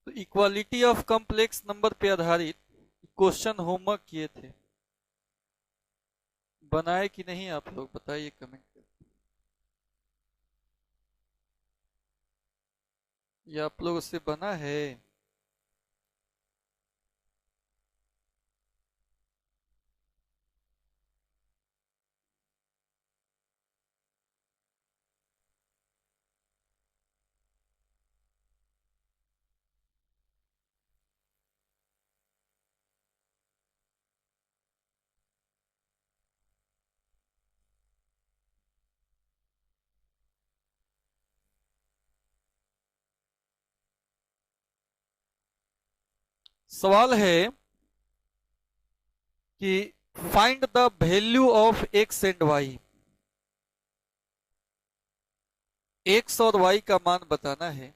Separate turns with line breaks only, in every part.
तो equality of complex number पे आधारित क्वेश्चन होमवर्क किए थे, बनाए कि नहीं आप लोग बताइए कमेंट करके। ये आप लोगों से बना है? सवाल है कि find the value of x and y. X और वाई का मान बताना है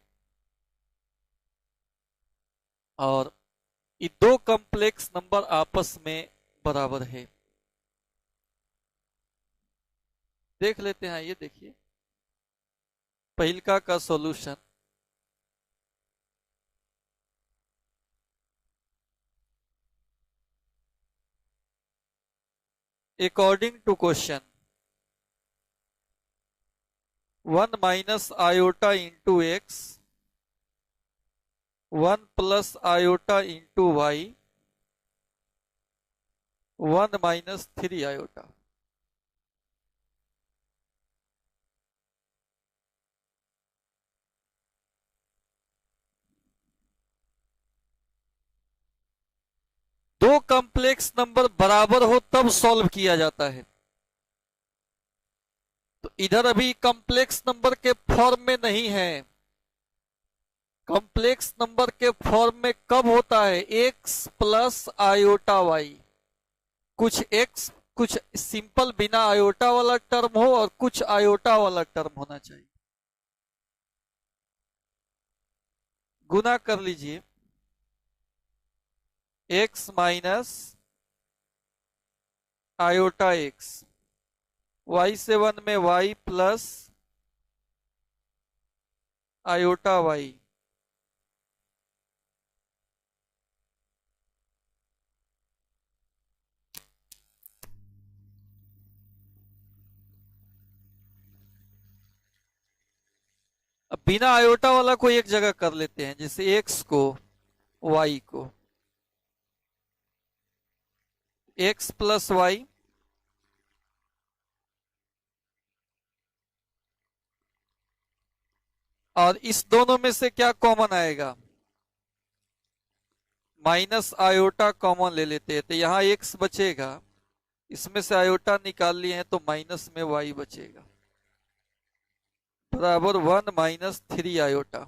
और ये दो कॉम्प्लेक्स नंबर आपस में बराबर है। देख लेते हैं, ये देखिए पहिलका का solution. According to question 1 minus iota into x 1 plus iota into y 1 minus 3 iota. दो कॉम्प्लेक्स नंबर बराबर हो तब सॉल्व किया जाता है। तो इधर अभी कॉम्प्लेक्स नंबर के फॉर्म में नहीं है। कॉम्प्लेक्स नंबर के फॉर्म में कब होता है? X plus iota y. कुछ एक्स, कुछ सिंपल बिना आयोटा वाला टर्म हो और कुछ आयोटा वाला टर्म होना चाहिए। गुना कर लीजिए, x minus iota x, y से 1 में वाई प्लस आयोटा वाई। अब बिना आयोटा वाला को एक जगह कर लेते हैं, जैसे एक्स को वाई को, एक्स प्लस वाई और इस दोनों में से क्या कॉमन आएगा? माइनस आयोटा कॉमन ले लेते हैं तो यहां एक्स बचेगा, इसमें से आयोटा निकाल लिए हैं तो माइनस में वाई बचेगा, बराबर 1 माइनस 3 आयोटा।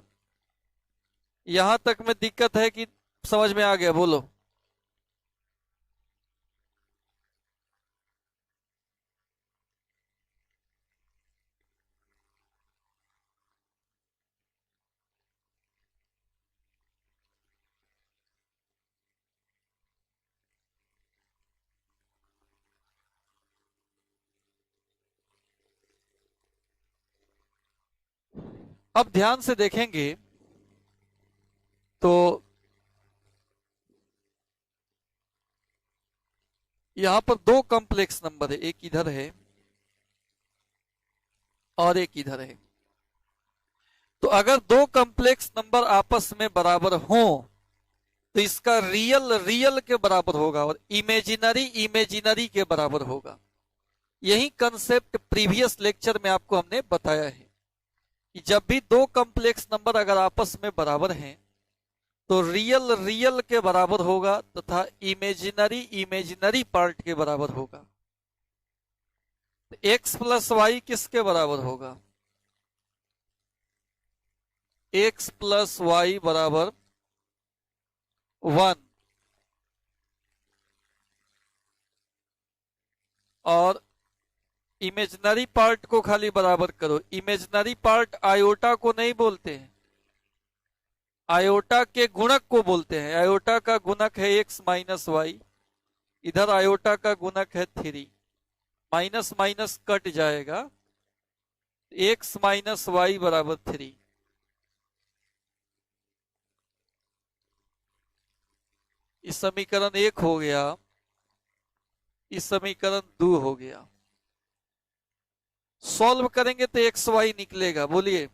यहां तक में दिक्कत है कि समझ में आ गया? बोलो। अब ध्यान से देखेंगे तो यहां पर दो कॉम्प्लेक्स नंबर है, एक इधर है और एक इधर है। तो अगर दो कॉम्प्लेक्स नंबर आपस में बराबर हो तो इसका रियल रियल के बराबर होगा और इमेजिनरी इमेजिनरी के बराबर होगा। यही कंसेप्ट प्रीवियस लेक्चर में आपको हमने बताया है कि जब भी दो कॉम्प्लेक्स नंबर अगर आपस में बराबर हैं तो रियल रियल के बराबर होगा तथा इमेजिनरी इमेजिनरी पार्ट के बराबर होगा। तो एक्स प्लस वाई किसके बराबर होगा? एक्स प्लस वाई बराबर 1 और इमेजिनरी पार्ट को खाली बराबर करो। इमेजिनरी पार्ट आयोटा को नहीं बोलते हैं, आयोटा के गुणक को बोलते हैं। आयोटा का गुणक है एक्स माइनस वाई, इधर आयोटा का गुणक है 3, माइनस माइनस कट जाएगा, एक्स माइनस वाई बराबर 3। इस समीकरण 1 हो गया, इस समीकरण 2 हो गया। सॉल्व करेंगे तो एक्स वाई निकलेगा, बोलिए।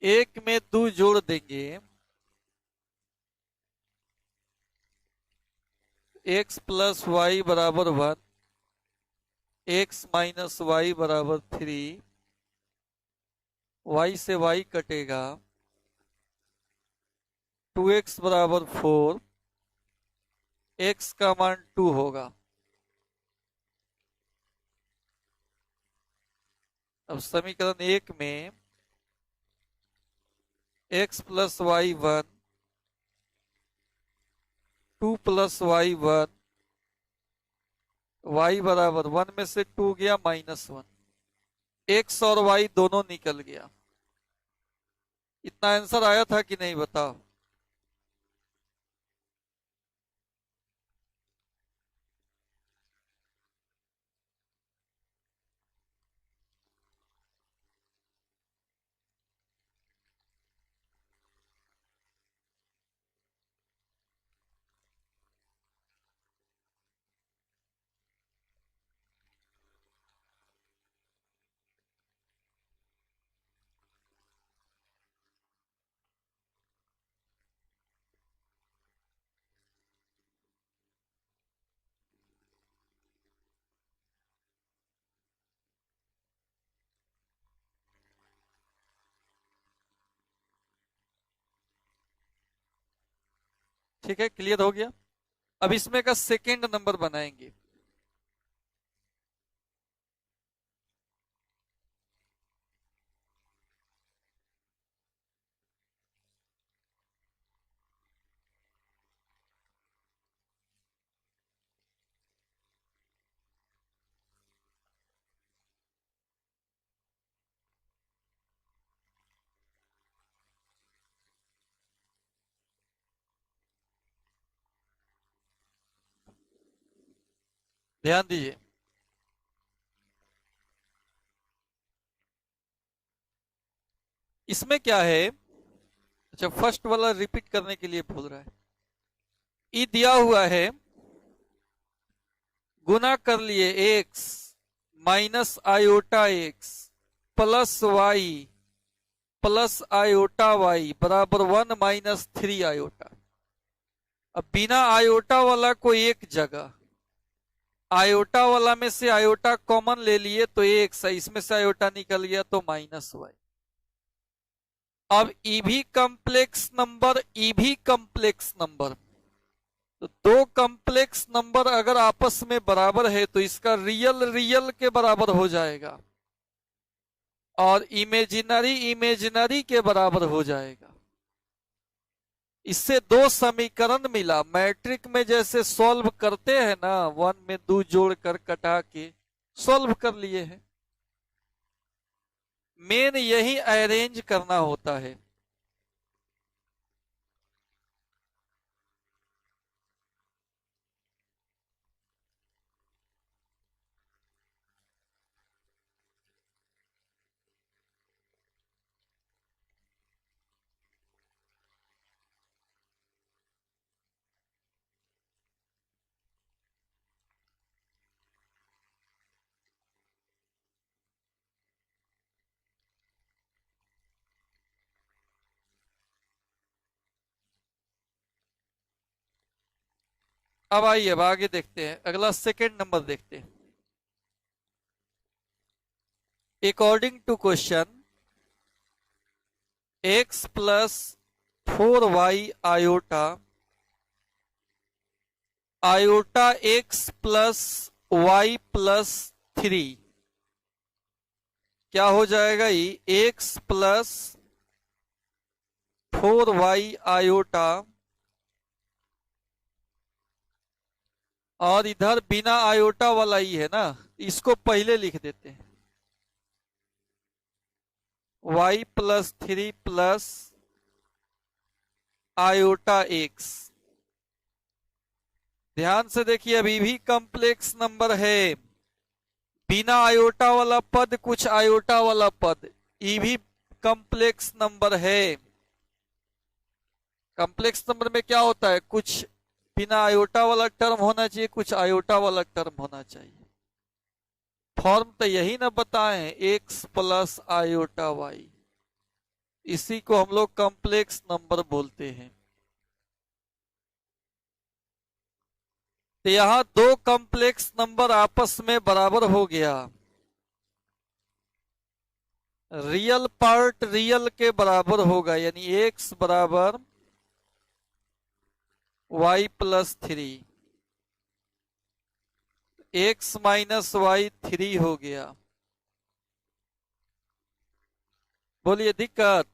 एक में 2 जोड़ देंगे, एक्स प्लस वाई बराबर 1, एक्स माइनस वाई बराबर 3, वाई से वाई कटेगा, 2x बराबर 4, x का मान 2 होगा। अब समीकरण 1 में x plus y 1, 2 plus y 1, y बराबर 1 में से 2 गया -1, x और y दोनों निकल गया। इतना आंसर आया था कि नहीं, बताओ। ठीक है, क्लियर हो गया। अब इसमें का सेकेंड नंबर बनाएंगे। ध्यान दीजिए, इसमें क्या है। अच्छा, फर्स्ट वाला रिपीट करने के लिए बोल रहा है। ई दिया हुआ है, गुना कर लिए x minus iota x plus y plus iota y बराबर 1 माइनस 3 आयोटा। अब बिना आयोटा वाला को एक जगह, आयोटा वाला में से आयोटा कॉमन ले लिए तो एक्स है, इसमें से आयोटा निकल गया तो -y। अब EV complex number, EV complex number, तो दो कॉम्प्लेक्स नंबर अगर आपस में बराबर है तो इसका रियल रियल के बराबर हो जाएगा और इमेजिनरी इमेजिनरी के बराबर हो जाएगा। इससे दो समीकरण मिला। मैट्रिक में जैसे सॉल्व करते हैं ना, 1 में 2 जोड़ कर कटा के सॉल्व कर लिए हैं। मेन यही अरेंज करना होता है। अब आइए, अब आगे देखते हैं, अगला सेकेंड नंबर देखते हैं। According to question, x plus 4y iota iota x plus y plus 3 क्या हो जाएगा? ये x प्लस 4y आयोटा और इधर बिना आयोटा वाला ही है ना, इसको पहले लिख देते हैं, y plus 3 plus iota x। ध्यान से देखिए, अभी भी कॉम्प्लेक्स नंबर है। बिना आयोटा वाला पद कुछ आयोटा वाला पद, ये भी कॉम्प्लेक्स नंबर है। कॉम्प्लेक्स नंबर में क्या होता है, कुछ बिना आयोटा वाला टर्म होना चाहिए, कुछ आयोटा वाला टर्म होना चाहिए। फॉर्म तो यही ना बताएं, एक्स प्लस आयोटा वाई, इसी को हम लोग कॉम्प्लेक्स नंबर बोलते हैं। तो यहां दो कॉम्प्लेक्स नंबर आपस में बराबर हो गया, रियल पार्ट रियल के बराबर होगा, यानी एक्स बराबर y plus 3, x minus y 3 हो गया। बोलिए दिक्कत।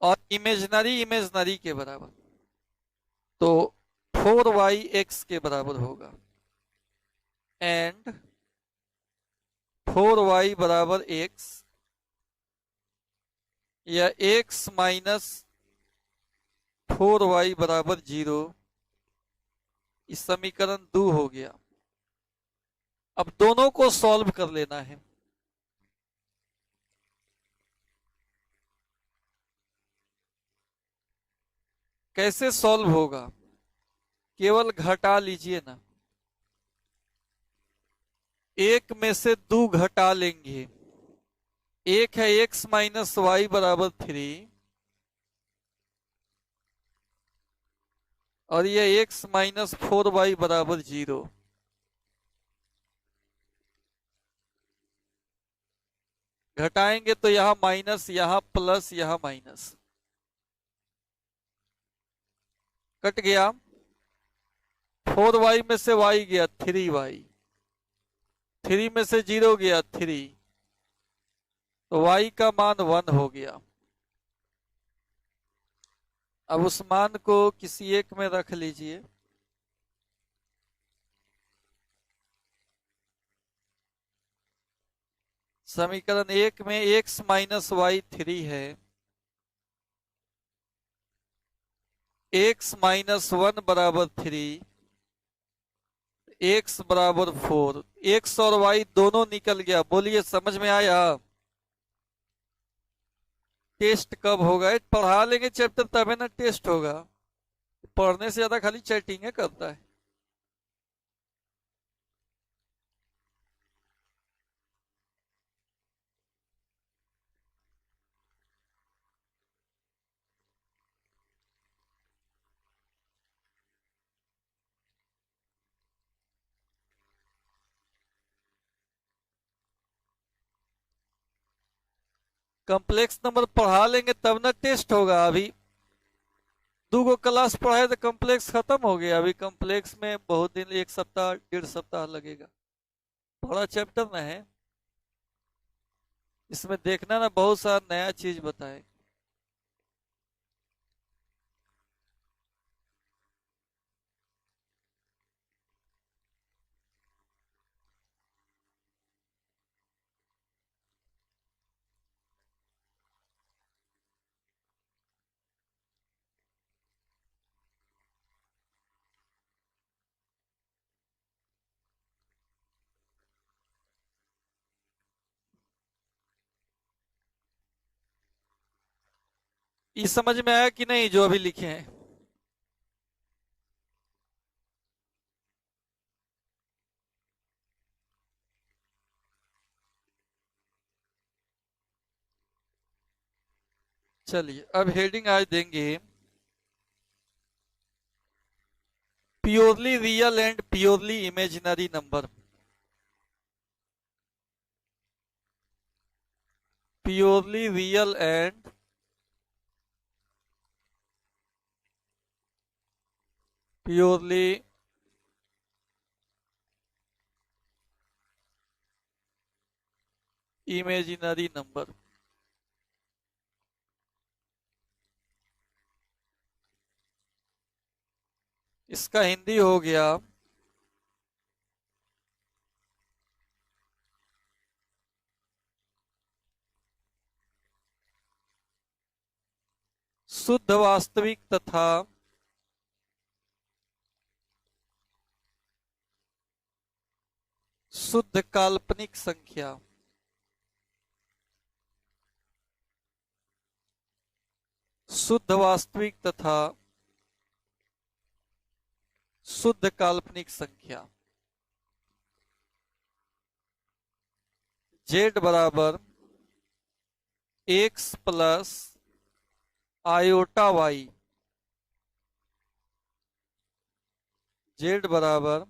और इमेजनरी इमेजनरी के बराबर, तो 4y(x) के बराबर होगा, एंड 4y बराबर x, या x माइनस 4y बराबर 0। इस समीकरण 2 हो गया। अब दोनों को सॉल्व कर लेना है। कैसे सॉल्व होगा, केवल घटा लीजिए ना, एक में से 2 घटा लेंगे। एक है x माइनस वाई बराबर 3, और ये x माइनस 4y बराबर 0। घटाएंगे तो यहां माइनस, यहां प्लस, यहां माइनस, कट गया। 4y में से y गया 3y, 3 में से 0 गया 3, तो y का मान 1 हो गया। अब उस मान को किसी एक में रख लीजिए। समीकरण 1 में x माइनस वाई 3 है, x माइनस 1 बराबर 3, x बराबर 4, x और y दोनों निकल गया। बोलिए समझ में आया। टेस्ट कब होगा, पढ़ा लेंगे चैप्टर तभी ना टेस्ट होगा, पढ़ने से ज्यादा खाली चैटिंग करता है। कॉम्प्लेक्स नंबर पढ़ा लेंगे तब ना टेस्ट होगा। अभी 2 क्लास पढ़ाए तो कॉम्प्लेक्स खत्म हो गया, अभी कॉम्प्लेक्स में बहुत दिन, 1 सप्ताह 1.5 सप्ताह लगेगा। बड़ा चैप्टर ना है, इसमें देखना ना बहुत सारा नया चीज बताए। ये समझ में आया कि नहीं जो अभी लिखे हैं। चलिए अब हेडिंग आज देंगे, purely real and purely imaginary number. Purely real and purely imaginary number. इसका हिंदी हो गया, शुद्ध वास्तविक तथा शुद्ध काल्पनिक संख्या। शुद्ध वास्तविक तथा शुद्ध काल्पनिक संख्या। z बराबर x plus iota y. z बराबर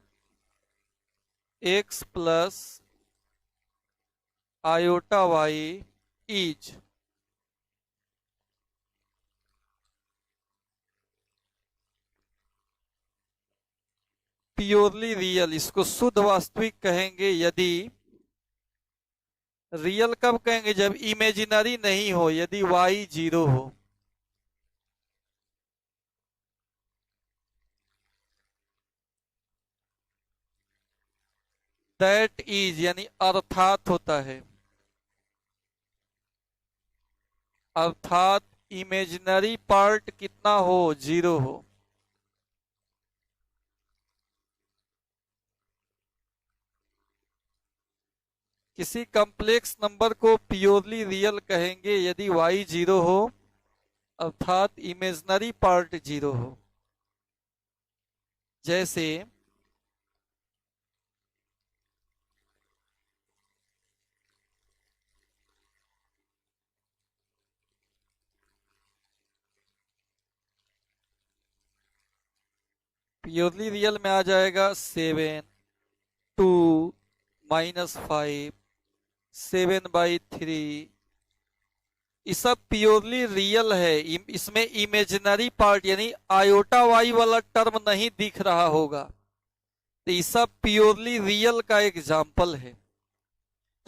x plus iota y is purely real. इसको शुद्ध वास्तविक कहेंगे यदि, रियल कब कहेंगे जब इमेजिनरी नहीं हो, यदि y 0 हो। दैट इज यानी अर्थात होता है, अर्थात इमेजिनरी पार्ट कितना हो, 0 हो। किसी कॉम्प्लेक्स नंबर को प्योरली रियल कहेंगे यदि y 0 हो, अर्थात इमेजिनरी पार्ट 0 हो। जैसे प्योरली रियल में आ जाएगा 7, 2, -5, 7/3। ये सब प्योरली रियल है। इसमें इमेजिनरी पार्ट यानी आयोटा वाई वाला टर्म नहीं दिख रहा होगा, तो ये सब प्योरली रियल का एग्जाम्पल है,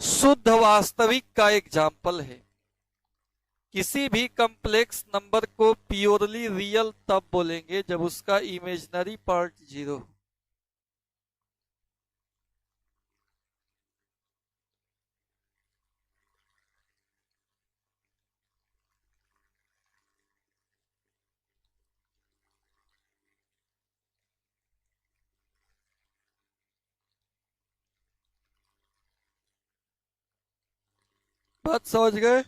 शुद्ध वास्तविक का एग्जाम्पल है। किसी भी कॉम्प्लेक्स नंबर को प्योरली रियल तब बोलेंगे जब उसका इमेजिनरी पार्ट 0। बात समझ गए?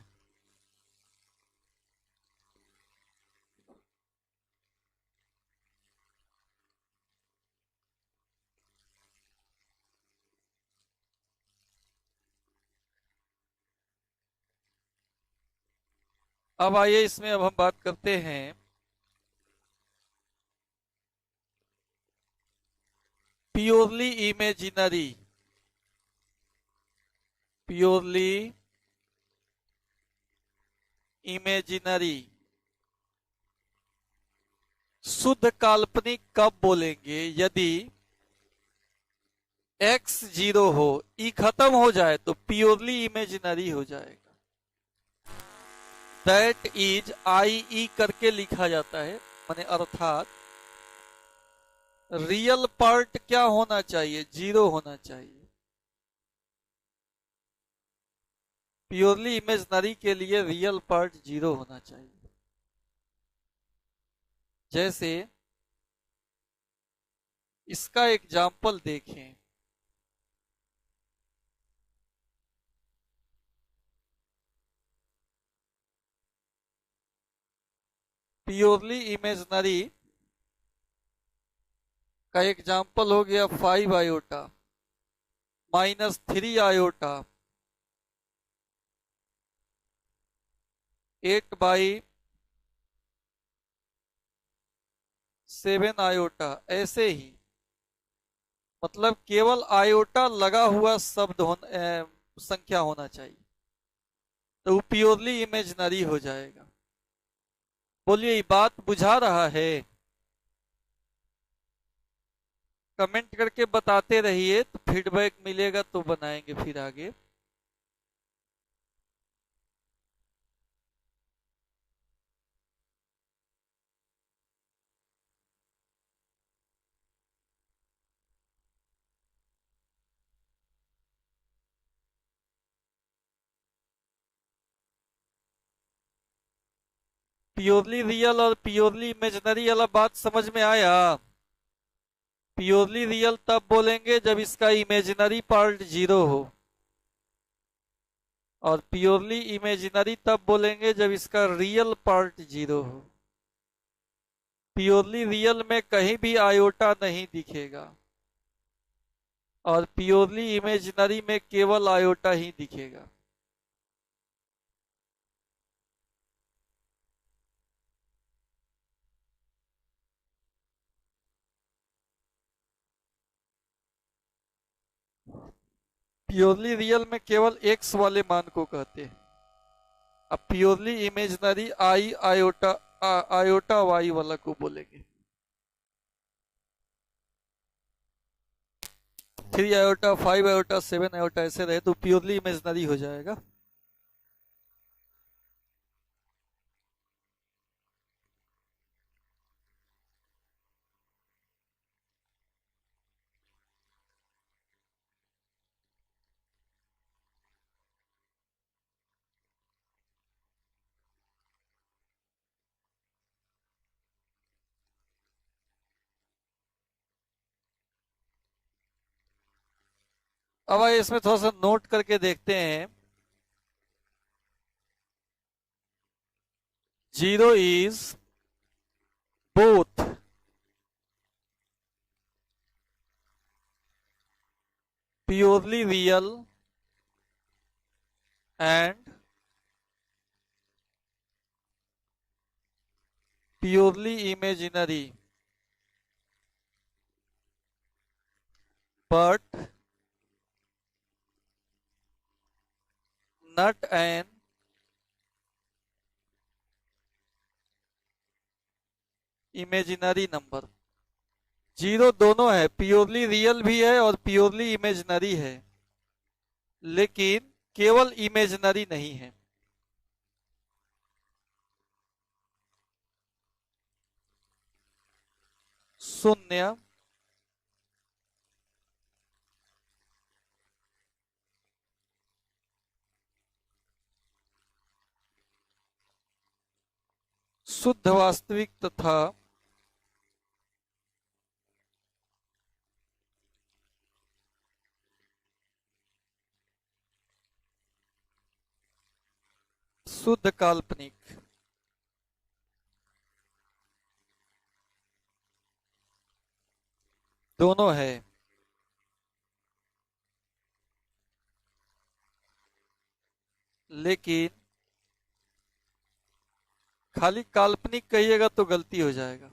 अब आइए इसमें अब हम बात करते हैं प्योरली इमेजिनरी, प्योरली इमेजिनरी शुद्ध काल्पनिक कब बोलेंगे, यदि x 0 हो, e खत्म हो जाए तो प्योरली इमेजिनरी हो जाएगा। दैट इज आई ई करके लिखा जाता है, माने अर्थात रियल पार्ट क्या होना चाहिए, 0 होना चाहिए। प्योरली इमेजिनरी के लिए रियल पार्ट 0 होना चाहिए। जैसे इसका एग्जाम्पल देखें, प्योरली इमेजिनरी का एग्जाम्पल हो गया 5 आयोटा -3 आयोटा 8/7 आयोटा। ऐसे ही मतलब केवल आयोटा लगा हुआ शब्द संख्या होना चाहिए, तो वो प्योरली इमेजिनरी हो जाएगा। बोलिए ये बात बुझा रहा है? कमेंट करके बताते रहिए, तो फीडबैक मिलेगा तो बनाएंगे फिर आगे। प्योरली रियल और प्योरली इमेजिनरी वाला बात समझ में आया। प्योरली रियल तब बोलेंगे जब इसका इमेजिनरी पार्ट जीरो हो, और प्योरली इमेजिनरी तब बोलेंगे जब इसका रियल पार्ट जीरो हो। प्योरली रियल में कहीं भी आयोटा नहीं दिखेगा, और प्योरली इमेजिनरी में केवल आयोटा ही दिखेगा। प्योरली रियल में केवल एक्स वाले मान को कहते हैं। अब प्योरली इमेजिनरी आई आयोटा आयोटा वाई वाला को बोलेंगे। 3 आयोटा 5 आयोटा 7 आयोटा ऐसे रहे तो प्योरली इमेजिनरी हो जाएगा। अब आइए इसमें थोड़ा सा नोट करके देखते हैं। 0 is both purely real and purely imaginary, but not an imaginary number. 0 दोनों है, प्योरली रियल भी है और प्योरली इमेजिनरी है, लेकिन केवल इमेजिनरी नहीं है। शून्य, शुद्ध वास्तविक तथा शुद्ध काल्पनिक। दोनों है, लेकिन खाली काल्पनिक कहिएगा तो गलती हो जाएगा।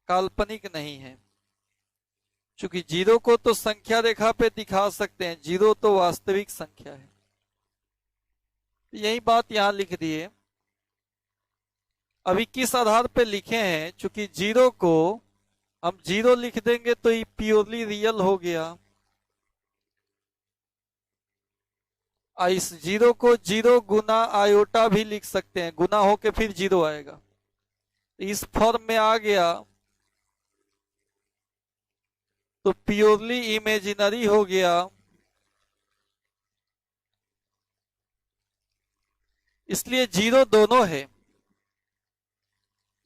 काल्पनिक नहीं है, क्योंकि 0 को तो संख्या रेखा पे दिखा सकते हैं, 0 तो वास्तविक संख्या है। यही बात यहां लिख दिए। अभी किस आधार पे लिखे हैं, क्योंकि 0 को हम 0 लिख देंगे तो ये प्योरली रियल हो गया, और इस 0 को 0 गुना आयोटा भी लिख सकते हैं, गुना होके फिर 0 आएगा, इस फॉर्म में आ गया तो प्योरली इमेजिनरी हो गया। इसलिए 0 दोनों है,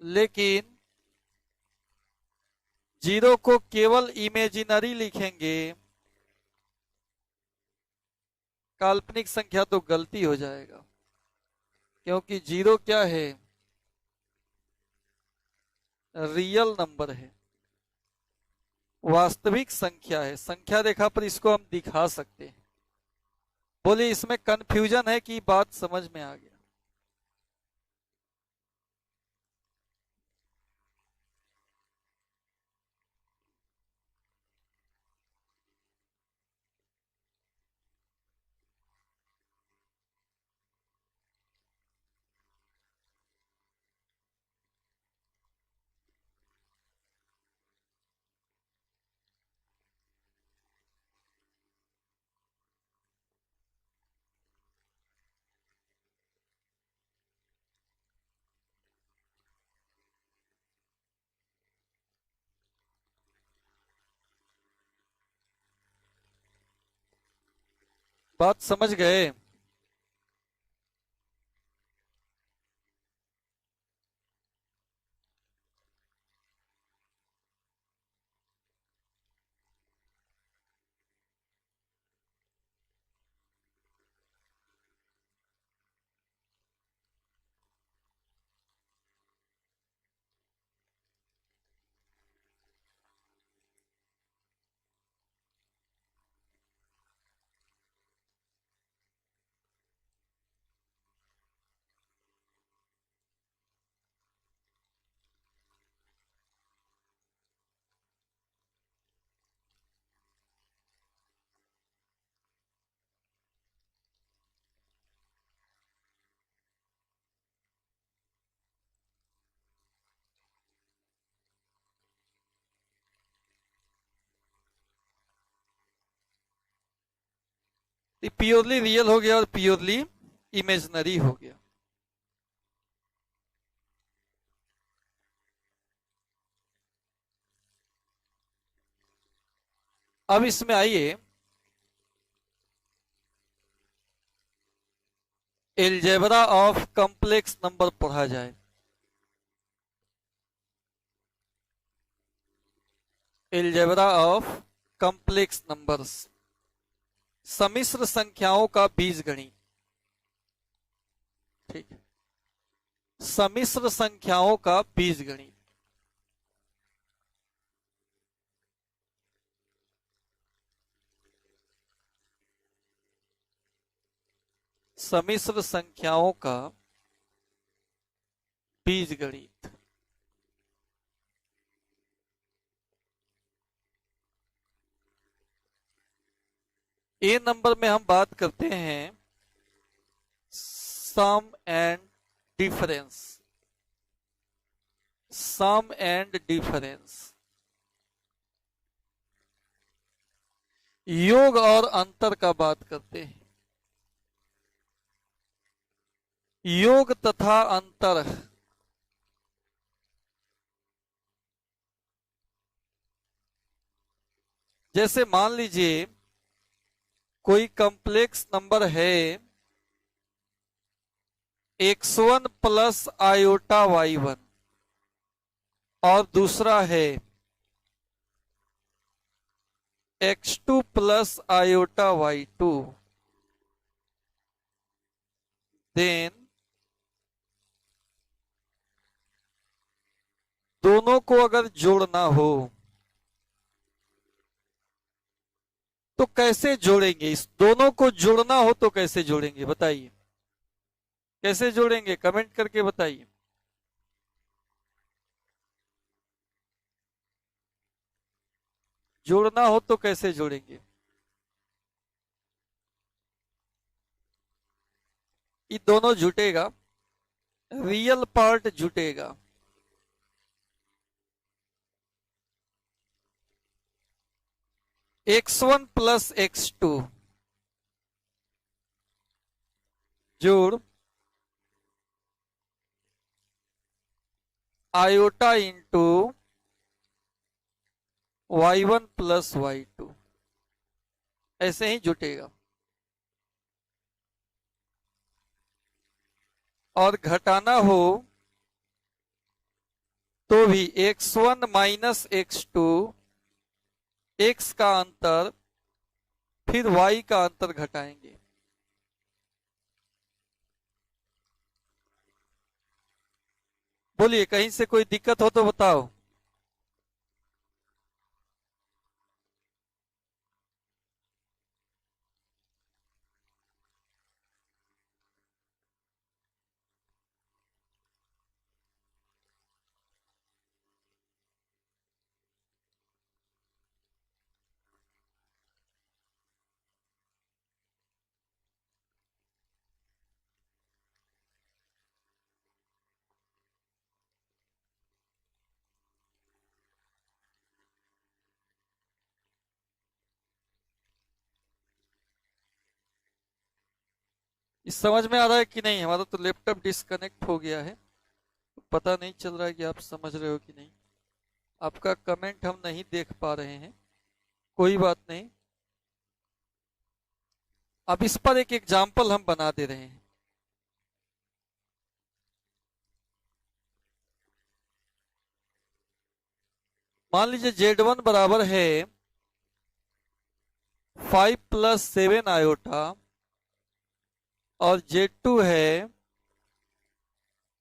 लेकिन 0 को केवल इमेजिनरी लिखेंगे, काल्पनिक संख्या तो गलती हो जाएगा, क्योंकि 0 क्या है, रियल नंबर है, वास्तविक संख्या है। संख्या रेखा पर इसको हम दिखा सकते हैं। बोलिए इसमें कंफ्यूजन है कि बात समझ में आ गया? बात समझ गए? प्योरली रियल हो गया और प्योरली इमेजिनरी हो गया। अब इसमें आइए एलजेब्रा ऑफ कॉम्प्लेक्स नंबर पढ़ा जाए। एलजेब्रा ऑफ कॉम्प्लेक्स नंबर्स, सम्मिश्र संख्याओं का बीजगणित। ठीक है, सम्मिश्र संख्याओं का बीजगणित। सम्मिश्र संख्याओं का बीजगणित। ए नंबर में हम बात करते हैं sum and difference. Sum and difference, योग और अंतर का बात करते हैं। योग तथा अंतर। जैसे मान लीजिए कोई कॉम्प्लेक्स नंबर है x1 प्लस आयोटा y1 और दूसरा है x2 plus iota y2, then दोनों को अगर जोड़ना हो तो कैसे जोड़ेंगे? इस दोनों को जोड़ना हो तो कैसे जोड़ेंगे बताइए, कैसे जोड़ेंगे? कमेंट करके बताइए। जोड़ना हो तो कैसे जोड़ेंगे? ये दोनों जुटेगा, रियल पार्ट जुटेगा। x1 प्लस x2 जोड़ iota into y1 plus y2, ऐसे ही जुटेगा। और घटाना हो तो भी x1 माइनस x2, x का अंतर फिर y का अंतर घटाएंगे। बोलिए, कहीं से कोई दिक्कत हो तो बताओ। इस समझ में आ रहा है कि नहीं? हमारा तो लैपटॉप डिस्कनेक्ट हो गया है, पता नहीं चल रहा है कि आप समझ रहे हो कि नहीं। आपका कमेंट हम नहीं देख पा रहे हैं, कोई बात नहीं। अब इस पर एक एग्जाम्पल हम बना दे रहे हैं। मान लीजिए Z1 बराबर है 5 प्लस 7 आयोटा और Z2 है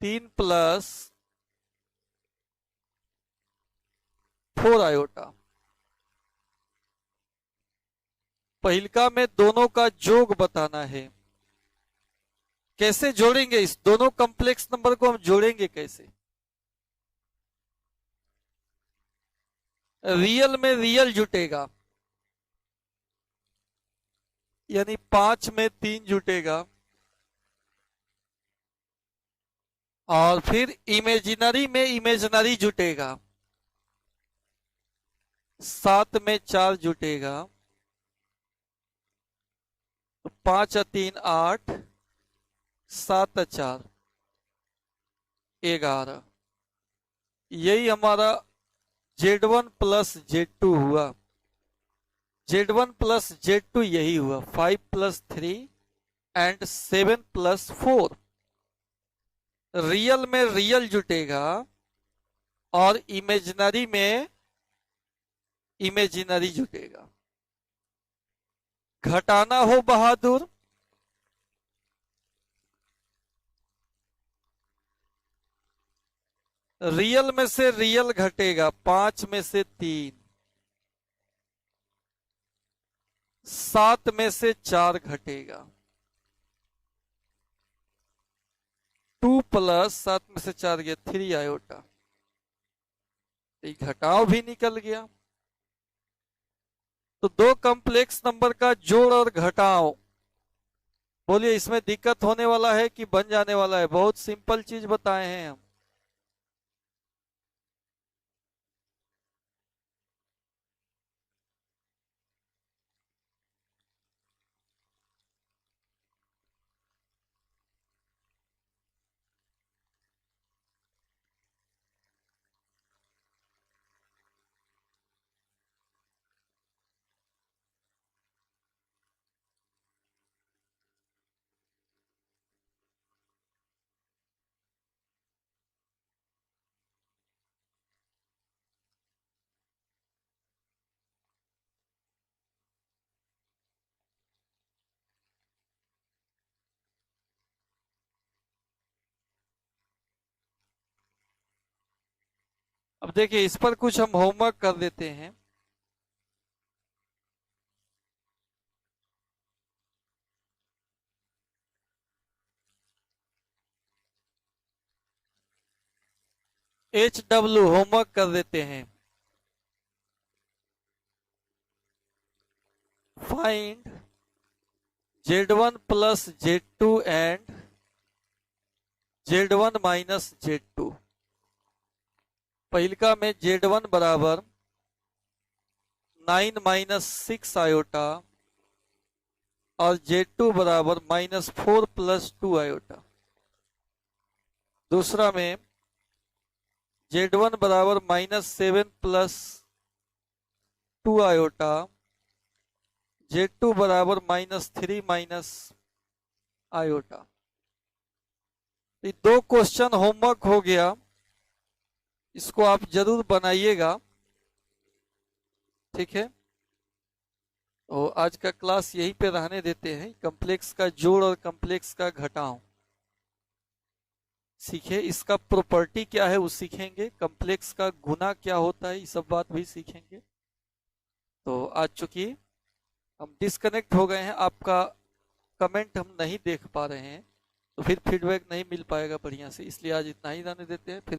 3 प्लस 4 आयोटा। पहिलका में दोनों का जोग बताना है। कैसे जोड़ेंगे? इस दोनों कॉम्प्लेक्स नंबर को हम जोड़ेंगे कैसे? रियल में रियल जुटेगा, यानी 5 में 3 जुटेगा, और फिर इमेजिनरी में इमेजिनरी जुटेगा, 7 में 4 जुटेगा, तो 5 और 3 8, 7 और 4 11, यही हमारा Z1 प्लस Z2 हुआ। Z1 प्लस Z2 यही हुआ 5 प्लस 3 एंड 7 प्लस 4। रियल में रियल जुटेगा और इमेजिनरी में इमेजिनरी जुटेगा। घटाना हो बहादुर, रियल में से रियल घटेगा, 5 में से 3, 7 में से 4 घटेगा, 2 प्लस 7 में से 4 गया 3 आयोटा, घटाव भी निकल गया। तो दो कॉम्प्लेक्स नंबर का जोड़ और घटाव, बोलिए इसमें दिक्कत होने वाला है कि बन जाने वाला है? बहुत सिंपल चीज बताए हैं हम। अब देखिए इस पर कुछ हम होमवर्क कर देते हैं। HW होमवर्क कर देते हैं। Find Z1 plus Z2 and Z1 minus Z2। पहिलका में Z1 बराबर 9 माइनस 6 आयोटा और Z2 बराबर -4 प्लस 2 आयोटा। दूसरा में Z1 बराबर -7 प्लस 2 आयोटा, Z2 बराबर -3 माइनस आयोटा। ये दो क्वेश्चन होमवर्क हो गया, इसको आप जरूर बनाइएगा, ठीक है। और आज का क्लास यहीं पे रहने देते हैं। कॉम्प्लेक्स का जोड़ और कॉम्प्लेक्स का घटाव सीखे, इसका प्रॉपर्टी क्या है वो सीखेंगे, कॉम्प्लेक्स का गुना क्या होता है, ये सब बात भी सीखेंगे। तो आज चूंकि हम डिस्कनेक्ट हो गए हैं, आपका कमेंट हम नहीं देख पा रहे हैं, तो फिर फीडबैक नहीं मिल पाएगा बढ़िया से, इसलिए आज इतना ही रहने देते हैं। फिर